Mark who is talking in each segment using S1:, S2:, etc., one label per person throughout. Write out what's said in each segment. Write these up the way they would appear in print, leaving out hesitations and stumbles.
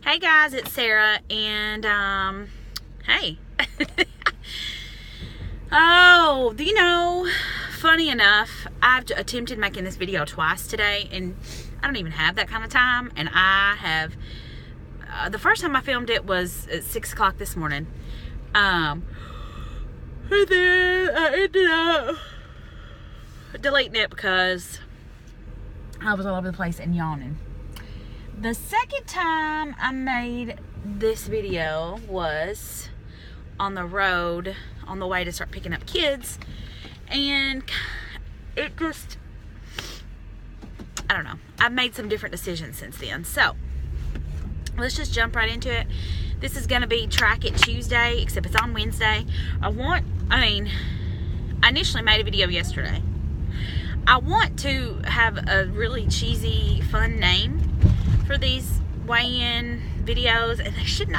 S1: Hey guys, it's Sarah, and hey. Oh, do you know, funny enough, I've attempted making this video twice today, and I don't even have that kind of time, and I have, the first time I filmed it was at 6 o'clock this morning, and then I ended up deleting it because I was all over the place and yawning. The second time I made this video was on the road on the way to start picking up kids, and it just, I don't know, I've made some different decisions since then. So let's just jump right into it. This is gonna be Track It Tuesday, except it's on Wednesday. I initially made a video yesterday. I want to have a really cheesy, fun name for these weigh-in videos, and they should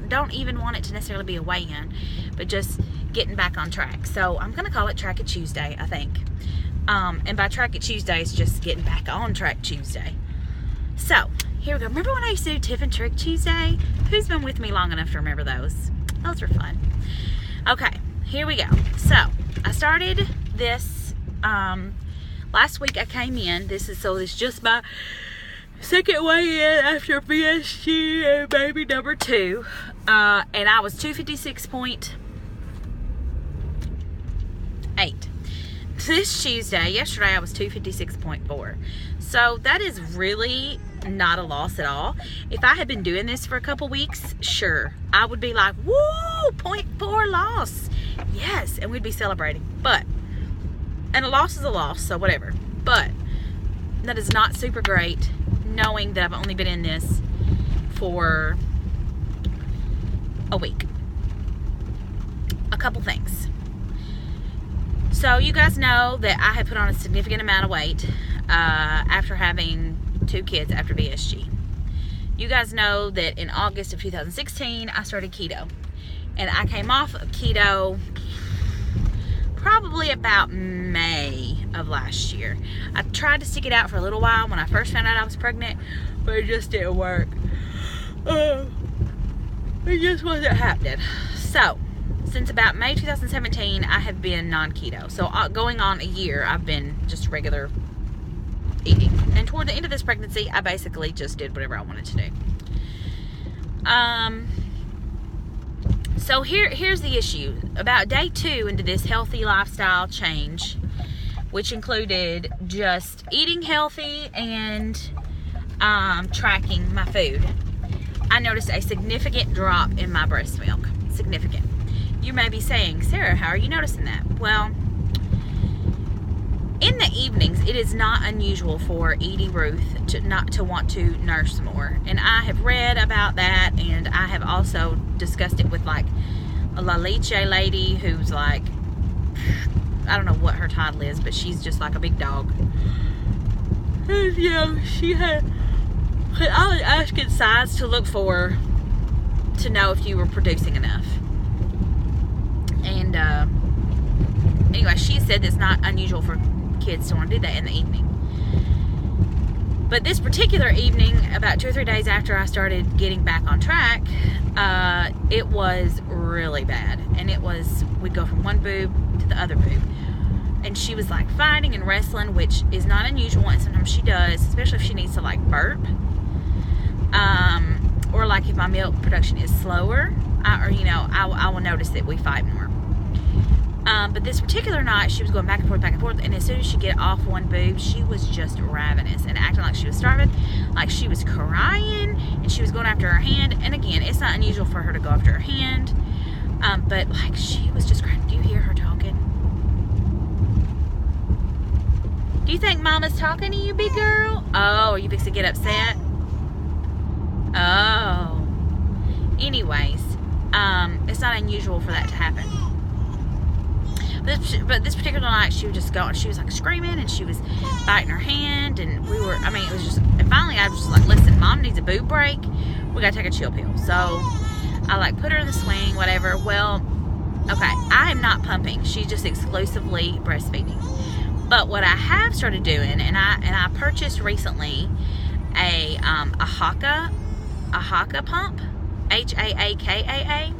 S1: don't even want it to necessarily be a weigh-in, but just getting back on track. So I'm gonna call it Track It Tuesday, I think. And by Track It Tuesday, it's just getting back on track Tuesday. So here we go. Remember when I used to do Tip and Trick Tuesday? Who's been with me long enough to remember those? Those were fun. Okay, here we go. So I started this last week. I came in. This is just my second weigh-in after BSG and baby number 2, and I was 256.8. This Tuesday, yesterday I was 256.4. So that is really not a loss at all. If I had been doing this for a couple weeks, sure, I would be like, woo, 0.4 loss, yes, and we'd be celebrating. And a loss is a loss, so whatever. But that is not super great, knowing that I've only been in this for a week. A couple things. So you guys know that I have put on a significant amount of weight after having 2 kids after VSG. You guys know that in August of 2016 I started keto, and I came off of keto probably about May of last year. I tried to stick it out for a little while when I first found out I was pregnant, but it just didn't work. It just wasn't happening. So since about May 2017, I have been non-keto. So going on a year, I've been just regular eating. And toward the end of this pregnancy, I basically just did whatever I wanted to do. So here's the issue. About day 2 into this healthy lifestyle change, which included just eating healthy and tracking my food, I noticed a significant drop in my breast milk. Significant. You may be saying, Sarah, how are you noticing that? Well, in the evenings, it is not unusual for Edie Ruth not to want to nurse more. And I have read about that, and I have also discussed it with like a La Leche lady who's like, I don't know what her title is, but she's just like a big dog. And yeah, I was asking signs to look for to know if you were producing enough. And anyway, she said it's not unusual for kids to want to do that in the evening. But this particular evening, about 2 or 3 days after I started getting back on track, it was really bad. And we'd go from one boob to the other boob. And she was like fighting and wrestling, which is not unusual, and sometimes she does, especially if she needs to like burp. Or like if my milk production is slower, I will notice that we fight more. But this particular night, she was going back and forth, and as soon as she get off one boob, she was just ravenous and acting like she was starving, like she was crying, and she was going after her hand. And again, it's not unusual for her to go after her hand, but like she was just crying. Do you hear her talking? Do you think Mama's talking to you, big girl? Oh, are you fixing to get upset? Oh. Anyways, it's not unusual for that to happen. But this particular night, she was just going, she was like screaming, and she was biting her hand, and it was just, and finally I was just like, listen, Mom needs a boob break. We gotta take a chill pill. So I like put her in the swing, whatever. Well, okay, I am not pumping. She's just exclusively breastfeeding. But what I have started doing, and I purchased recently a Haakaa Ahaka pump, H-A-A-K-A-A.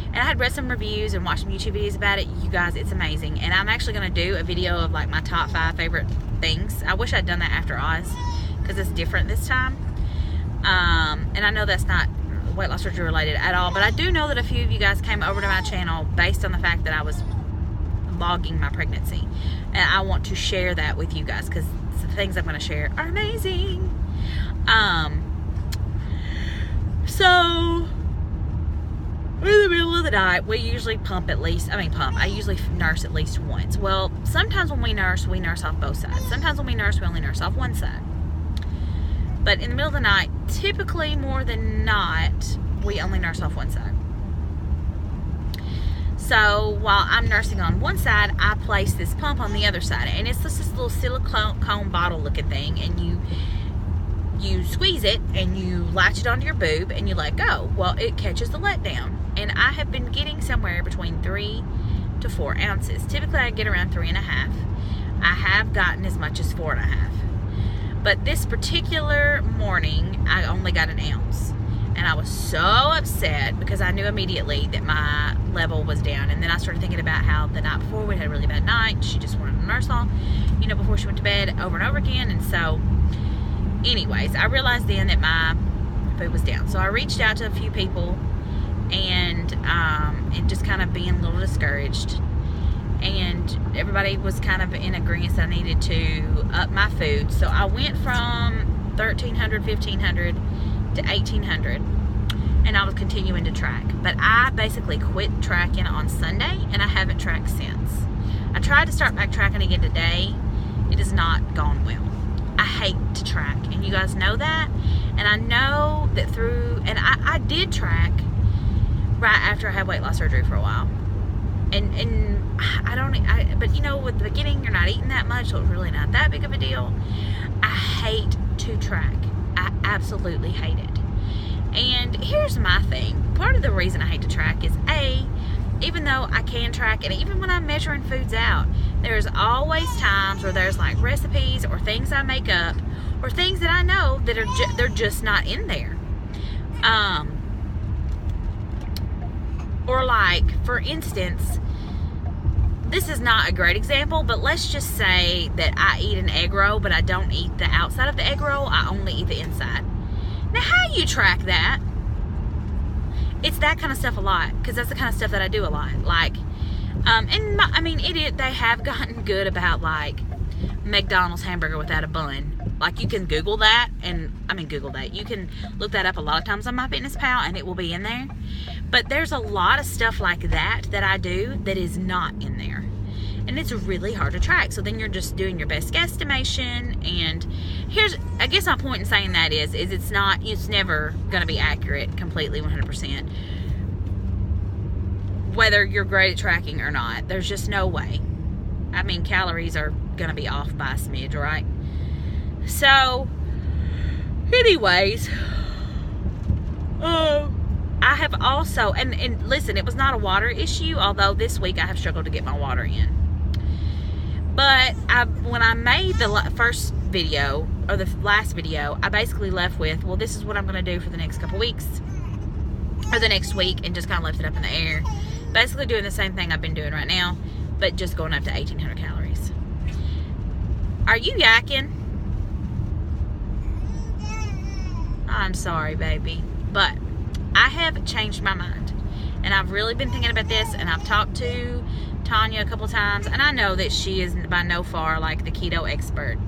S1: And I had read some reviews and watched some YouTube videos about it. You guys, it's amazing. And I'm actually going to do a video of like my top 5 favorite things. I wish I'd done that after Oz, because it's different this time. And I know that's not weight loss surgery related at all, but I do know that a few of you guys came over to my channel based on the fact that I was vlogging my pregnancy. And I want to share that with you guys, because the things I'm going to share are amazing. So in the middle of the night, we usually I usually nurse at least once. Well, sometimes when we nurse off both sides. Sometimes when we only nurse off one side. But in the middle of the night, typically more than not, we only nurse off one side. So while I'm nursing on one side, I place this pump on the other side. And it's just this little silicone bottle looking thing, and you squeeze it and you latch it onto your boob and you let go. Well, it catches the letdown. And I have been getting somewhere between 3 to 4 ounces. Typically I get around 3.5. I have gotten as much as 4.5. But this particular morning, I only got 1 ounce. And I was so upset because I knew immediately that my level was down. And then I started thinking about how the night before we had a really bad night. She just wanted to nurse all, before she went to bed over and over again. And so anyways, I realized then that my food was down. So I reached out to a few people and just kind of being a little discouraged. And everybody was kind of in agreement that I needed to up my food. So I went from 1,300, 1,500 to 1,800. And I was continuing to track. But I basically quit tracking on Sunday, and I haven't tracked since. I tried to start back tracking again today. It has not gone well. I hate to track, and you guys know that. And I know that and I did track right after I had weight loss surgery for a while. But with the beginning, you're not eating that much, so it's really not that big of a deal. I hate to track. I absolutely hate it. And here's my thing. Part of the reason I hate to track is even though I can track, and even when I'm measuring foods out, there's always times where there's like recipes or things I make up or things that I know that they're just not in there. Or like, for instance, this is not a great example, but let's just say that I eat an egg roll, but I don't eat the outside of the egg roll. I only eat the inside. Now, how you track that? It's that kind of stuff a lot, because that's the kind of stuff that I do a lot. Like, they have gotten good about like McDonald's hamburger without a bun. Like, you can Google that, you can look that up a lot of times on MyFitnessPal, and it will be in there. But there's a lot of stuff like that I do that is not in there. And it's really hard to track. So then you're just doing your best guesstimation. And I guess my point in saying that is it's never going to be accurate completely 100%. Whether you're great at tracking or not. There's just no way. Calories are going to be off by a smidge, right? So, anyways, I have also, and listen, it was not a water issue, although this week I have struggled to get my water in. But when I made the first video, or the last video, I basically left with, well, this is what I'm going to do for the next couple weeks, or the next week, and just kind of left it up in the air. Basically doing the same thing I've been doing right now, but just going up to 1,800 calories. Are you yakking? I'm sorry, baby, but I have changed my mind, and I've really been thinking about this, and I've talked to Tanya a couple times, and I know that she is by no far like the keto expert,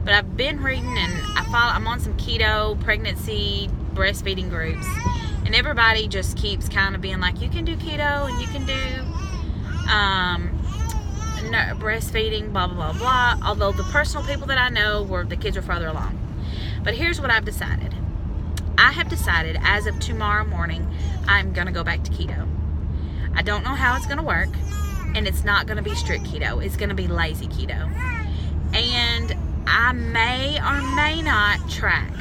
S1: but I've been reading, and I'm on some keto pregnancy breastfeeding groups, and everybody just keeps kind of being like, you can do keto and you can do breastfeeding, blah blah blah blah, although the personal people that I know the kids were farther along. But here's what I've decided. I have decided as of tomorrow morning, I'm going to go back to keto. I don't know how it's going to work, and it's not going to be strict keto. It's going to be lazy keto. And I may or may not track.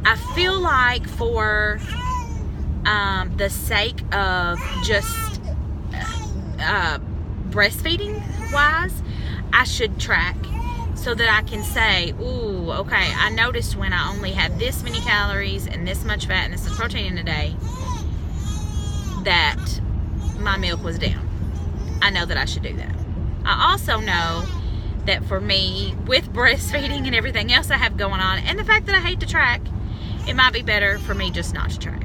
S1: I feel like for the sake of just breastfeeding wise, I should track so that I can say, ooh, okay, I noticed when I only had this many calories and this much fat and this much protein in a day that my milk was down. I know that I should do that. I also know that for me, with breastfeeding and everything else I have going on, and the fact that I hate to track, it might be better for me just not to track.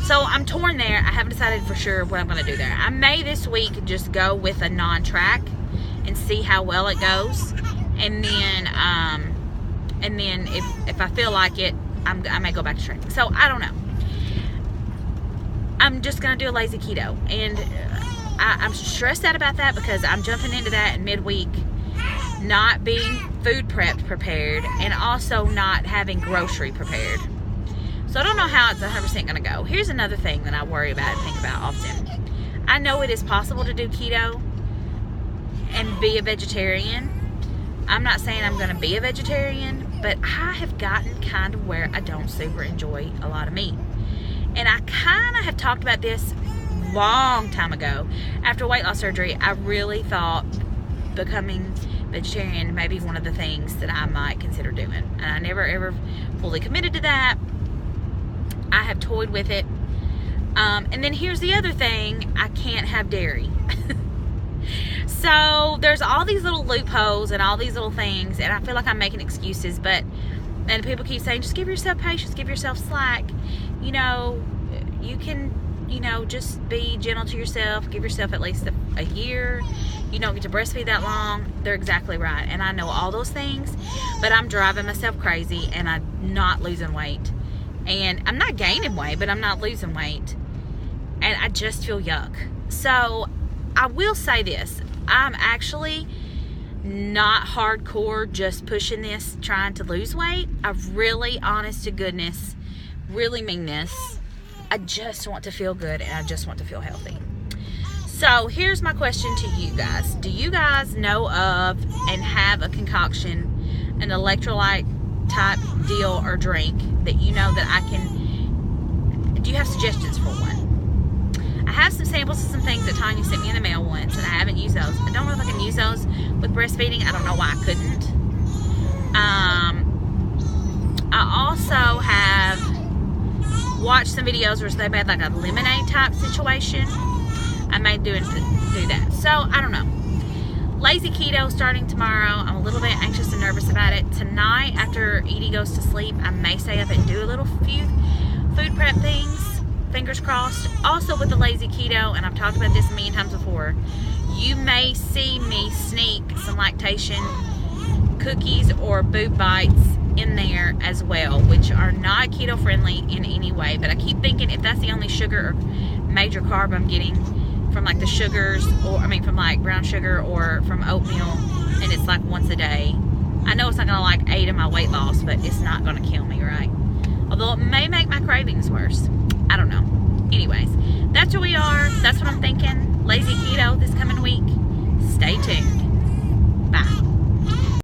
S1: So I'm torn there. I haven't decided for sure what I'm going to do there. I may this week just go with a non-track and see how well it goes, and then if I feel like it, I may go back to tracking. So I don't know. I'm just going to do a lazy keto, and I'm stressed out about that because I'm jumping into that in midweek, not being food prepared, and also not having grocery prepared. So I don't know how it's 100% going to go. Here's another thing that I worry about and think about often. I know it is possible to do keto and be a vegetarian. I'm not saying I'm going to be a vegetarian, but I have gotten kind of where I don't super enjoy a lot of meat. And I kind of have talked about this long time ago. After weight loss surgery, I really thought becoming vegetarian may be one of the things that I might consider doing. And I never ever fully committed to that. I have toyed with it. And then here's the other thing. I can't have dairy. So there's all these little loopholes and all these little things, and I feel like I'm making excuses, and people keep saying, just give yourself patience, give yourself slack. You know, you can, just be gentle to yourself, give yourself at least a year. You don't get to breastfeed that long. They're exactly right. And I know all those things, but I'm driving myself crazy, and I'm not losing weight. And I'm not gaining weight, but I'm not losing weight. And I just feel yuck. So I will say this. I'm actually not hardcore just pushing this, trying to lose weight. I really, honest to goodness, really mean this. I just want to feel good, and I just want to feel healthy. So here's my question to you guys. Do you guys know of and have a concoction, an electrolyte type deal or drink that you know that I can, do you have suggestions for one? I have some samples of some things that Tanya sent me in the mail once, and I haven't used those. I don't know if I can use those with breastfeeding. I don't know why I couldn't. I also have watched some videos where they made like a lemonade type situation. I may do that. So, I don't know. Lazy keto starting tomorrow. I'm a little bit anxious and nervous about it. Tonight, after Edie goes to sleep, I may stay up and do a little few food prep things. Fingers crossed. Also with the lazy keto, and I've talked about this a million times before, you may see me sneak some lactation cookies or boob bites in there as well, which are not keto friendly in any way. But I keep thinking if that's the only sugar or major carb I'm getting from like the sugars, or from like brown sugar or from oatmeal, and it's like once a day, I know it's not gonna aid in my weight loss, but it's not gonna kill me, right? Although it may make my cravings worse. I don't know. Anyways, that's where we are. That's what I'm thinking. Lazy keto this coming week. Stay tuned. Bye.